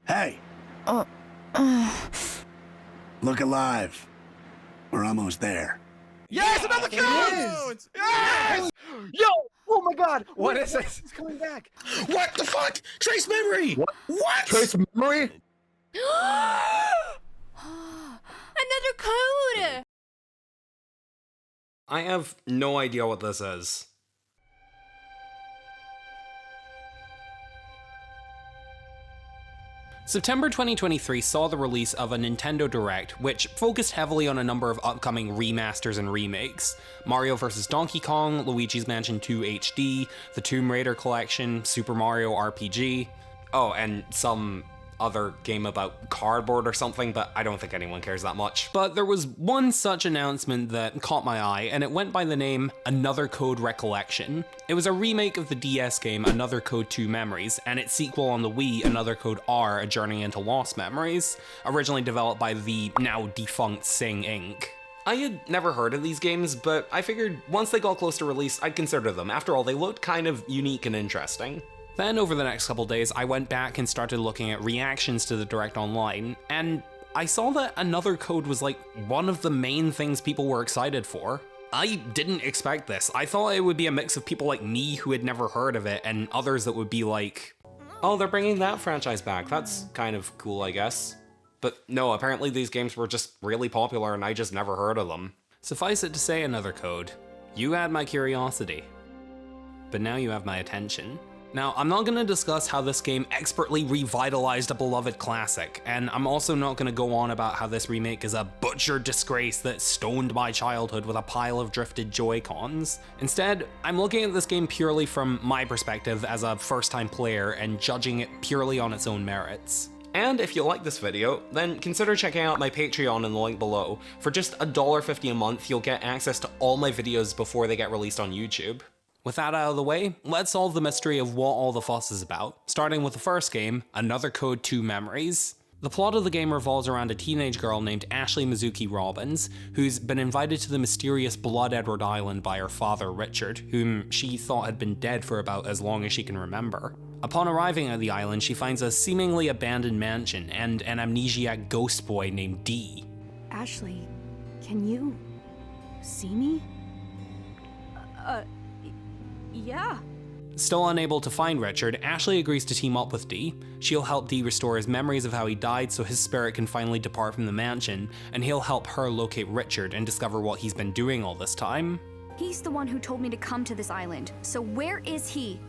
Hey! Uh, Look alive. We're almost there. Yes, another code! Yes! Yo! Oh my god! What is this? It's coming back. What the fuck? Trace memory! What? Trace memory? Another code! I have no idea what this is. September 2023 saw the release of a Nintendo Direct, which focused heavily on a number of upcoming remasters and remakes. Mario vs. Donkey Kong, Luigi's Mansion 2 HD, the Tomb Raider Collection, Super Mario RPG, oh, and some other game about cardboard or something, but I don't think anyone cares that much. But there was one such announcement that caught my eye, and it went by the name Another Code Recollection. It was a remake of the DS game Another Code 2 Memories, and its sequel on the Wii, Another Code R, A Journey into Lost Memories, originally developed by the now defunct Sing Inc. I had never heard of these games, but I figured once they got close to release, I'd consider them. After all, they looked kind of unique and interesting. Then over the next couple days, I went back and started looking at reactions to the Direct online, and I saw that Another Code was like one of the main things people were excited for. I didn't expect this. I thought it would be a mix of people like me who had never heard of it and others that would be like, oh, they're bringing that franchise back. That's kind of cool, I guess. But no, apparently these games were just really popular and I just never heard of them. Suffice it to say, Another Code, you had my curiosity, but now you have my attention. Now, I'm not going to discuss how this game expertly revitalized a beloved classic, and I'm also not going to go on about how this remake is a butchered disgrace that stoned my childhood with a pile of drifted Joy-Cons. Instead, I'm looking at this game purely from my perspective as a first-time player and judging it purely on its own merits. And if you like this video, then consider checking out my Patreon in the link below. For just $1.50 a month, you'll get access to all my videos before they get released on YouTube. With that out of the way, let's solve the mystery of what all the fuss is about, starting with the first game, Another Code 2 Memories. The plot of the game revolves around a teenage girl named Ashley Mizuki Robbins, who's been invited to the mysterious Blood Edward Island by her father Richard, whom she thought had been dead for about as long as she can remember. Upon arriving at the island, she finds a seemingly abandoned mansion and an amnesiac ghost boy named D. Ashley, can you see me? Yeah. Still unable to find Richard, Ashley agrees to team up with Dee. She'll help Dee restore his memories of how he died so his spirit can finally depart from the mansion, and he'll help her locate Richard and discover what he's been doing all this time. He's the one who told me to come to this island, so where is he?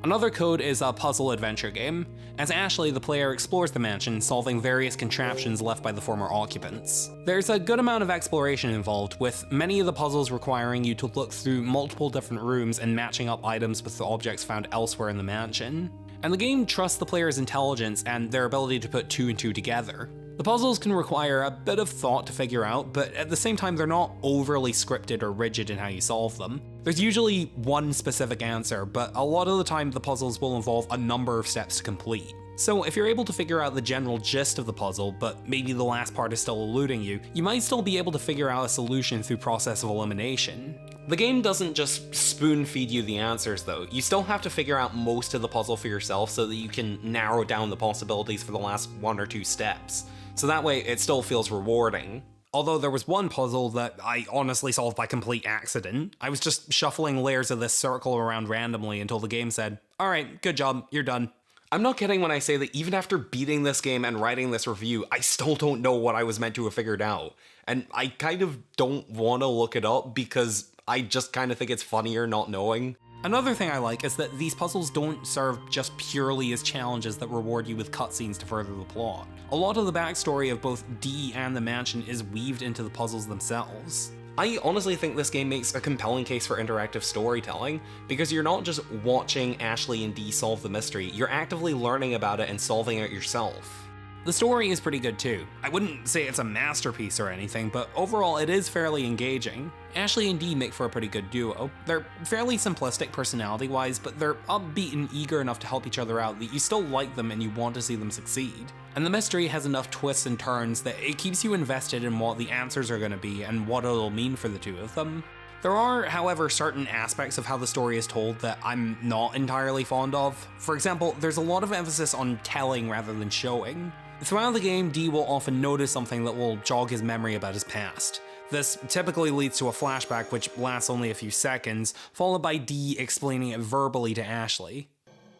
Another Code is a puzzle adventure game. As Ashley, the player explores the mansion, solving various contraptions left by the former occupants. There's a good amount of exploration involved, with many of the puzzles requiring you to look through multiple different rooms and matching up items with the objects found elsewhere in the mansion. And the game trusts the player's intelligence and their ability to put two and two together. The puzzles can require a bit of thought to figure out, but at the same time they're not overly scripted or rigid in how you solve them. There's usually one specific answer, but a lot of the time the puzzles will involve a number of steps to complete. So if you're able to figure out the general gist of the puzzle, but maybe the last part is still eluding you, you might still be able to figure out a solution through process of elimination. The game doesn't just spoon feed you the answers though, you still have to figure out most of the puzzle for yourself so that you can narrow down the possibilities for the last one or two steps. So that way it still feels rewarding. Although there was one puzzle that I honestly solved by complete accident. I was just shuffling layers of this circle around randomly until the game said, alright, good job, you're done. I'm not kidding when I say that even after beating this game and writing this review, I still don't know what I was meant to have figured out. And I kind of don't want to look it up because I just kind of think it's funnier not knowing. Another thing I like is that these puzzles don't serve just purely as challenges that reward you with cutscenes to further the plot. A lot of the backstory of both Dee and the mansion is weaved into the puzzles themselves. I honestly think this game makes a compelling case for interactive storytelling, because you're not just watching Ashley and Dee solve the mystery, you're actively learning about it and solving it yourself. The story is pretty good too. I wouldn't say it's a masterpiece or anything, but overall it is fairly engaging. Ashley and Dee make for a pretty good duo. They're fairly simplistic personality-wise, but they're upbeat and eager enough to help each other out that you still like them and you want to see them succeed. And the mystery has enough twists and turns that it keeps you invested in what the answers are going to be and what it'll mean for the two of them. There are, however, certain aspects of how the story is told that I'm not entirely fond of. For example, there's a lot of emphasis on telling rather than showing. Throughout the game, Dee will often notice something that will jog his memory about his past. This typically leads to a flashback which lasts only a few seconds, followed by Dee explaining it verbally to Ashley.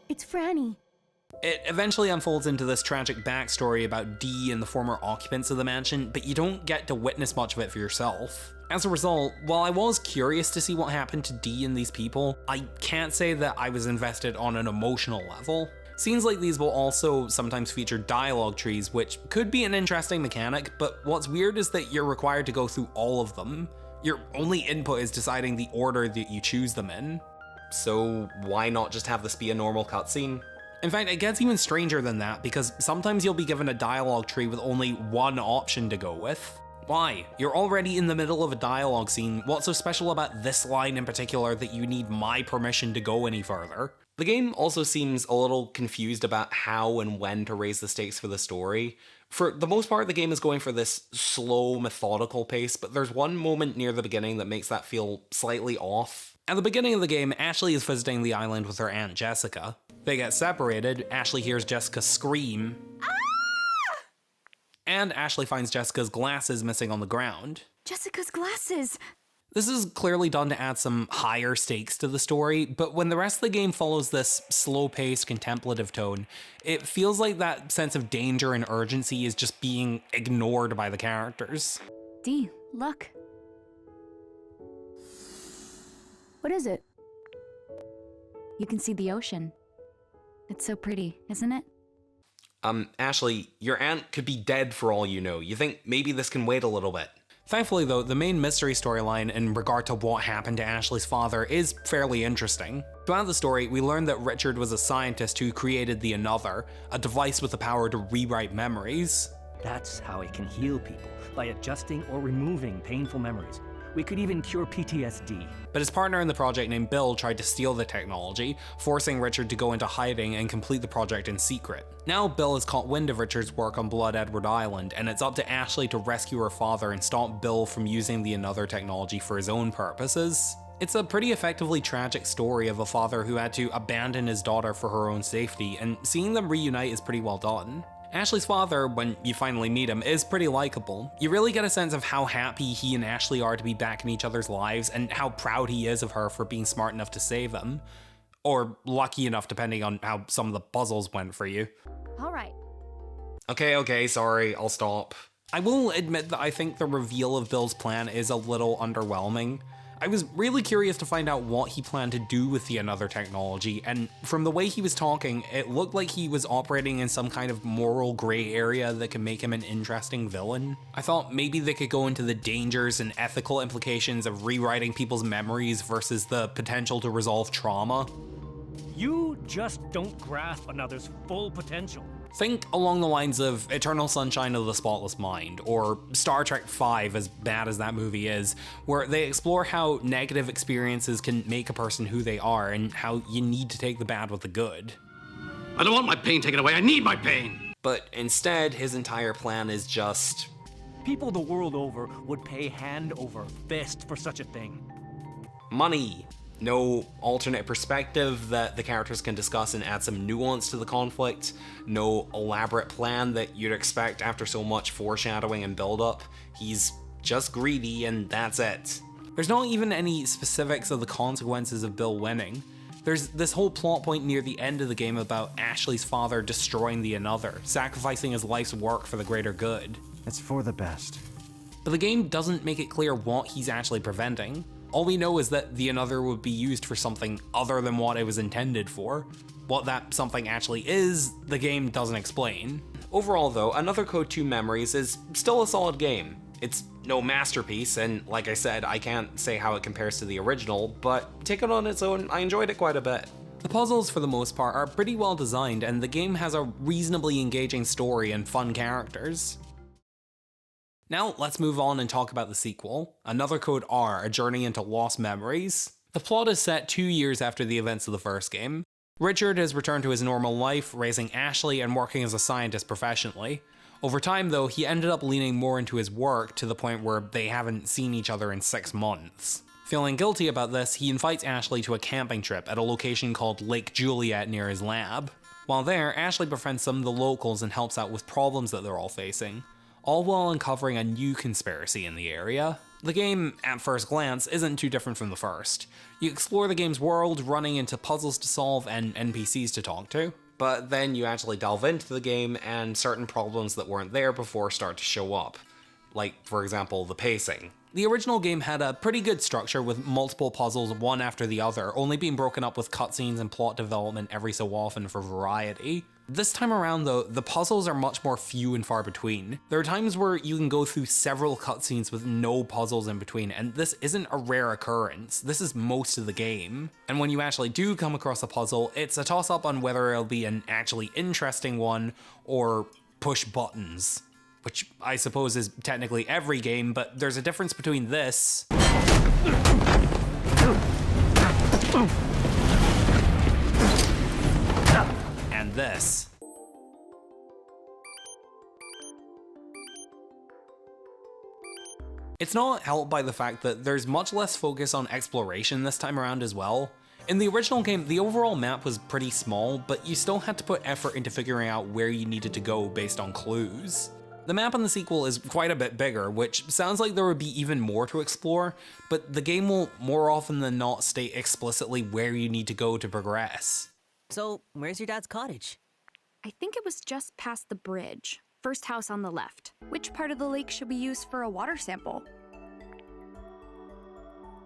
It's Franny. It eventually unfolds into this tragic backstory about Dee and the former occupants of the mansion, but you don't get to witness much of it for yourself. As a result, while I was curious to see what happened to Dee and these people, I can't say that I was invested on an emotional level. Scenes like these will also sometimes feature dialogue trees, which could be an interesting mechanic, but what's weird is that you're required to go through all of them. Your only input is deciding the order that you choose them in. So why not just have this be a normal cutscene? In fact, it gets even stranger than that, because sometimes you'll be given a dialogue tree with only one option to go with. Why? You're already in the middle of a dialogue scene. What's so special about this line in particular that you need my permission to go any further? The game also seems a little confused about how and when to raise the stakes for the story. For the most part, the game is going for this slow, methodical pace, but there's one moment near the beginning that makes that feel slightly off. At the beginning of the game, Ashley is visiting the island with her aunt Jessica. They get separated, Ashley hears Jessica scream, and Ashley finds Jessica's glasses missing on the ground. Jessica's glasses! This is clearly done to add some higher stakes to the story, but when the rest of the game follows this slow-paced, contemplative tone, it feels like that sense of danger and urgency is just being ignored by the characters. Dee, look. What is it? You can see the ocean. It's so pretty, isn't it? Ashley, your aunt could be dead for all you know. You think maybe this can wait a little bit? Thankfully though, the main mystery storyline in regard to what happened to Ashley's father is fairly interesting. Throughout the story, we learn that Richard was a scientist who created the Another, a device with the power to rewrite memories. That's how it can heal people, by adjusting or removing painful memories. We could even cure PTSD. But his partner in the project named Bill tried to steal the technology, forcing Richard to go into hiding and complete the project in secret. Now Bill has caught wind of Richard's work on Blood Edward Island, and it's up to Ashley to rescue her father and stop Bill from using the Another technology for his own purposes. It's a pretty effectively tragic story of a father who had to abandon his daughter for her own safety, and seeing them reunite is pretty well done. Ashley's father, when you finally meet him, is pretty likable. You really get a sense of how happy he and Ashley are to be back in each other's lives, and how proud he is of her for being smart enough to save him. Or lucky enough, depending on how some of the puzzles went for you. All right. Okay, sorry, I'll stop. I will admit that I think the reveal of Bill's plan is a little underwhelming. I was really curious to find out what he planned to do with the Another technology, and from the way he was talking, it looked like he was operating in some kind of moral gray area that could make him an interesting villain. I thought maybe they could go into the dangers and ethical implications of rewriting people's memories versus the potential to resolve trauma. You just don't grasp another's full potential. Think along the lines of Eternal Sunshine of the Spotless Mind, or Star Trek V, as bad as that movie is, where they explore how negative experiences can make a person who they are, and how you need to take the bad with the good. I don't want my pain taken away, I need my pain! But instead, his entire plan is just... People the world over would pay hand over fist for such a thing. money. No alternate perspective that the characters can discuss and add some nuance to the conflict. No elaborate plan that you'd expect after so much foreshadowing and build-up. He's just greedy and that's it. There's not even any specifics of the consequences of Bill winning. There's this whole plot point near the end of the game about Ashley's father destroying the Another, sacrificing his life's work for the greater good. It's for the best. But the game doesn't make it clear what he's actually preventing. All we know is that the Another would be used for something other than what it was intended for. What that something actually is, the game doesn't explain. Overall though, Another Code 2 Memories is still a solid game. It's no masterpiece, and like I said, I can't say how it compares to the original, but taken on its own, I enjoyed it quite a bit. The puzzles, for the most part, are pretty well designed, and the game has a reasonably engaging story and fun characters. Now let's move on and talk about the sequel, Another Code R, A Journey into Lost Memories. The plot is set 2 years after the events of the first game. Richard has returned to his normal life, raising Ashley and working as a scientist professionally. Over time though, he ended up leaning more into his work to the point where they haven't seen each other in 6 months. Feeling guilty about this, he invites Ashley to a camping trip at a location called Lake Juliet near his lab. While there, Ashley befriends some of the locals and helps out with problems that they're all facing, all while uncovering a new conspiracy in the area. The game, at first glance, isn't too different from the first. You explore the game's world, running into puzzles to solve and NPCs to talk to, but then you actually delve into the game and certain problems that weren't there before start to show up. Like, for example, the pacing. The original game had a pretty good structure with multiple puzzles one after the other, only being broken up with cutscenes and plot development every so often for variety. This time around though, the puzzles are much more few and far between. There are times where you can go through several cutscenes with no puzzles in between, and this isn't a rare occurrence. This is most of the game. And when you actually do come across a puzzle, it's a toss-up on whether it'll be an actually interesting one or push buttons. Which I suppose is technically every game, but there's a difference between this and this. It's not helped by the fact that there's much less focus on exploration this time around as well. In the original game, the overall map was pretty small, but you still had to put effort into figuring out where you needed to go based on clues. The map in the sequel is quite a bit bigger, which sounds like there would be even more to explore, but the game will more often than not state explicitly where you need to go to progress. So, where's your dad's cottage? I think it was just past the bridge. First house on the left. Which part of the lake should we use for a water sample?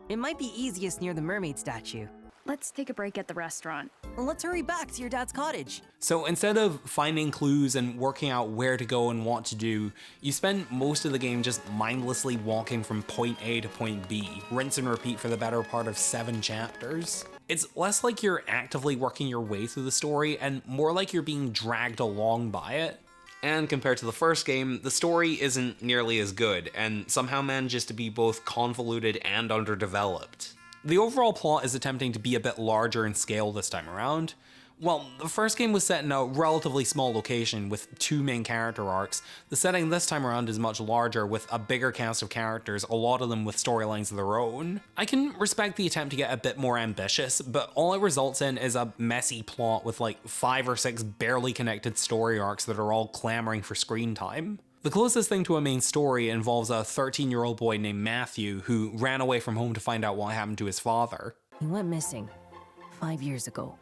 It might be easiest near the mermaid statue. Let's take a break at the restaurant. Well, let's hurry back to your dad's cottage. So instead of finding clues and working out where to go and what to do, you spend most of the game just mindlessly walking from point A to point B, rinse and repeat for the better part of 7 chapters. It's less like you're actively working your way through the story and more like you're being dragged along by it. And compared to the first game, the story isn't nearly as good and somehow manages to be both convoluted and underdeveloped. The overall plot is attempting to be a bit larger in scale this time around. While the first game was set in a relatively small location with 2 main character arcs, the setting this time around is much larger with a bigger cast of characters, a lot of them with storylines of their own. I can respect the attempt to get a bit more ambitious, but all it results in is a messy plot with like 5 or 6 barely connected story arcs that are all clamoring for screen time. The closest thing to a main story involves a 13-year-old boy named Matthew who ran away from home to find out what happened to his father. He went missing 5 years ago.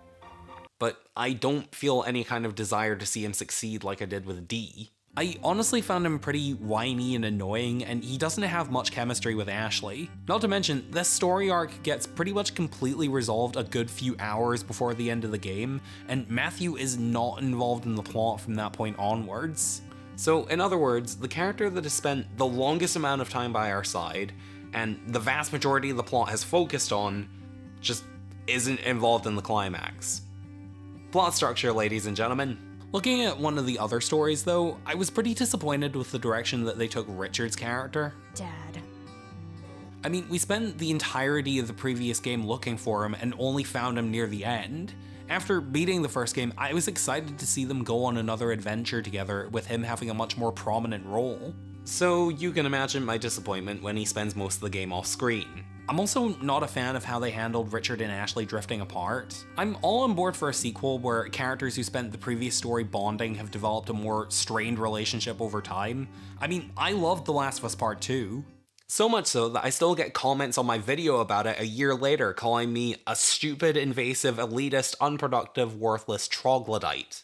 But I don't feel any kind of desire to see him succeed like I did with D. I honestly found him pretty whiny and annoying, and he doesn't have much chemistry with Ashley. Not to mention, this story arc gets pretty much completely resolved a good few hours before the end of the game, and Matthew is not involved in the plot from that point onwards. So, in other words, the character that has spent the longest amount of time by our side, and the vast majority of the plot has focused on, just isn't involved in the climax. Plot structure, ladies and gentlemen. Looking at one of the other stories though, I was pretty disappointed with the direction that they took Richard's character. Dad. I mean, we spent the entirety of the previous game looking for him and only found him near the end. After beating the first game, I was excited to see them go on another adventure together with him having a much more prominent role. So you can imagine my disappointment when he spends most of the game off screen. I'm also not a fan of how they handled Richard and Ashley drifting apart. I'm all on board for a sequel where characters who spent the previous story bonding have developed a more strained relationship over time. I mean, I loved The Last of Us Part 2. So much so that I still get comments on my video about it a year later calling me a stupid, invasive, elitist, unproductive, worthless troglodyte.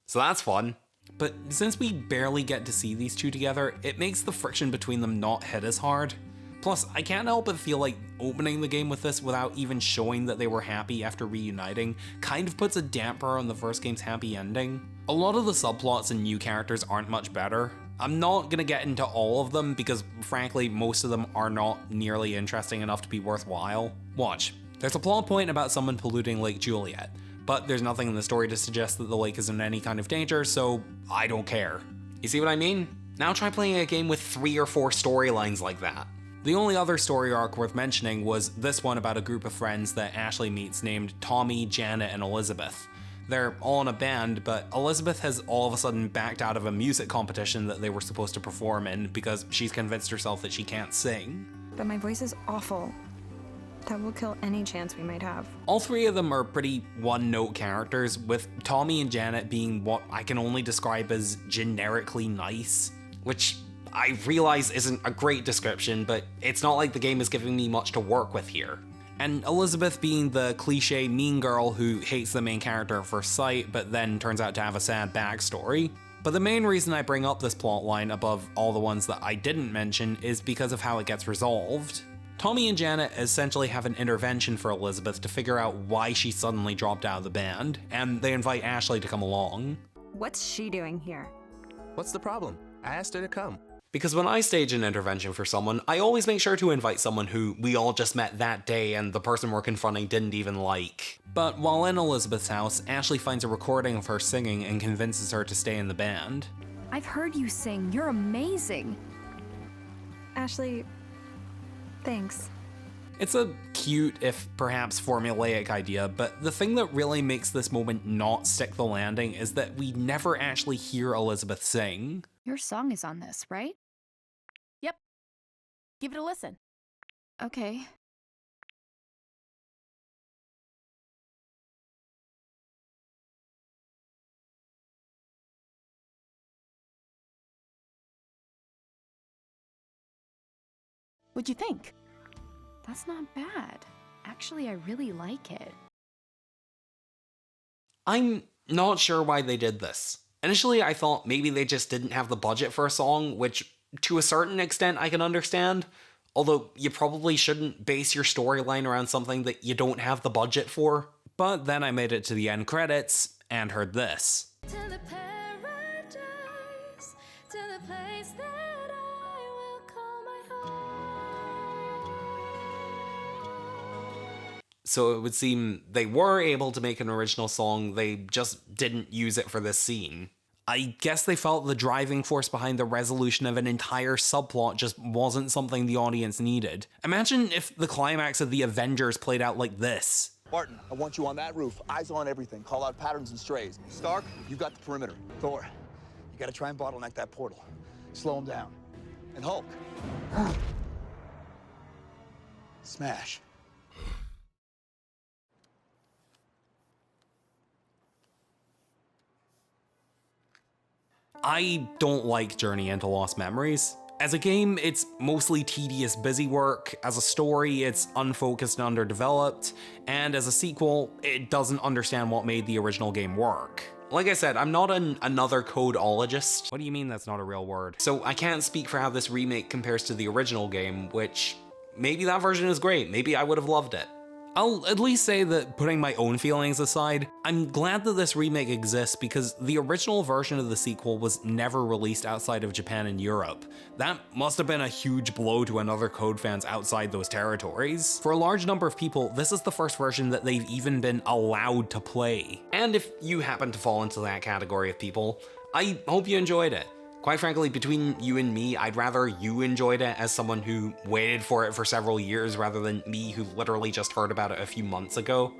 So that's fun. But since we barely get to see these two together, it makes the friction between them not hit as hard. Plus, I can't help but feel like opening the game with this without even showing that they were happy after reuniting kind of puts a damper on the first game's happy ending. A lot of the subplots and new characters aren't much better. I'm not gonna get into all of them because frankly most of them are not nearly interesting enough to be worthwhile. Watch. There's a plot point about someone polluting Lake Juliet, but there's nothing in the story to suggest that the lake is in any kind of danger, so I don't care. You see what I mean? Now try playing a game with 3 or 4 storylines like that. The only other story arc worth mentioning was this one about a group of friends that Ashley meets named Tommy, Janet, and Elizabeth. They're all in a band, but Elizabeth has all of a sudden backed out of a music competition that they were supposed to perform in because she's convinced herself that she can't sing. But my voice is awful. That will kill any chance we might have. All three of them are pretty one-note characters, with Tommy and Janet being what I can only describe as generically nice, which I realize isn't a great description, but it's not like the game is giving me much to work with here. And Elizabeth being the cliche mean girl who hates the main character at first sight, but then turns out to have a sad backstory. But the main reason I bring up this plotline above all the ones that I didn't mention is because of how it gets resolved. Tommy and Janet essentially have an intervention for Elizabeth to figure out why she suddenly dropped out of the band, and they invite Ashley to come along. What's she doing here? What's the problem? I asked her to come. Because when I stage an intervention for someone, I always make sure to invite someone who we all just met that day and the person we're confronting didn't even like. But while in Elizabeth's house, Ashley finds a recording of her singing and convinces her to stay in the band. I've heard you sing. You're amazing. Ashley, thanks. It's a cute, if perhaps formulaic idea, but the thing that really makes this moment not stick the landing is that we never actually hear Elizabeth sing. Your song is on this, right? Yep. Give it a listen. Okay. What'd you think? That's not bad. Actually, I really like it. I'm not sure why they did this. Initially, I thought maybe they just didn't have the budget for a song, which to a certain extent I can understand. Although you probably shouldn't base your storyline around something that you don't have the budget for. But then I made it to the end credits and heard this. To the paradise, to the place that I will call my home. So it would seem they were able to make an original song, they just didn't use it for this scene. I guess they felt the driving force behind the resolution of an entire subplot just wasn't something the audience needed. Imagine if the climax of The Avengers played out like this. Barton, I want you on that roof, eyes on everything, call out patterns and strays. Stark, you got the perimeter. Thor, you gotta try and bottleneck that portal. Slow him down. And Hulk. Smash. I don't like Journey into Lost Memories. As a game, it's mostly tedious busy work. As a story, it's unfocused and underdeveloped. And as a sequel, it doesn't understand what made the original game work. Like I said, I'm not another codeologist. What do you mean that's not a real word? So I can't speak for how this remake compares to the original game, which maybe that version is great. Maybe I would have loved it. I'll at least say that, putting my own feelings aside, I'm glad that this remake exists because the original version of the sequel was never released outside of Japan and Europe. That must have been a huge blow to another Code fans outside those territories. For a large number of people, this is the first version that they've even been allowed to play. And if you happen to fall into that category of people, I hope you enjoyed it. Quite frankly, between you and me, I'd rather you enjoyed it as someone who waited for it for several years rather than me who literally just heard about it a few months ago.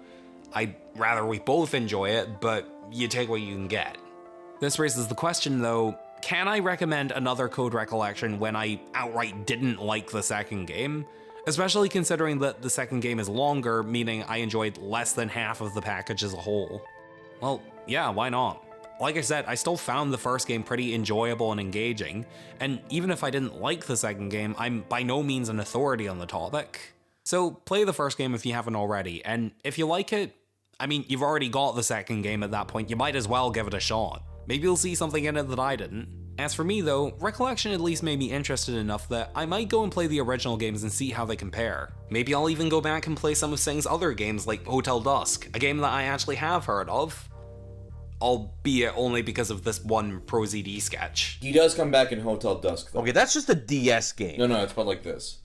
I'd rather we both enjoy it, but you take what you can get. This raises the question though, can I recommend another Code Recollection when I outright didn't like the second game? Especially considering that the second game is longer, meaning I enjoyed less than half of the package as a whole. Well, yeah, why not? Like I said, I still found the first game pretty enjoyable and engaging, and even if I didn't like the second game, I'm by no means an authority on the topic. So play the first game if you haven't already, and if you like it, I mean, you've already got the second game at that point, you might as well give it a shot. Maybe you'll see something in it that I didn't. As for me though, Recollection at least made me interested enough that I might go and play the original games and see how they compare. Maybe I'll even go back and play some of Sing's other games like Hotel Dusk, a game that I actually have heard of. Albeit only because of this one ProZD sketch. He does come back in Hotel Dusk, though. Okay, that's just a DS game. No, it's about like this.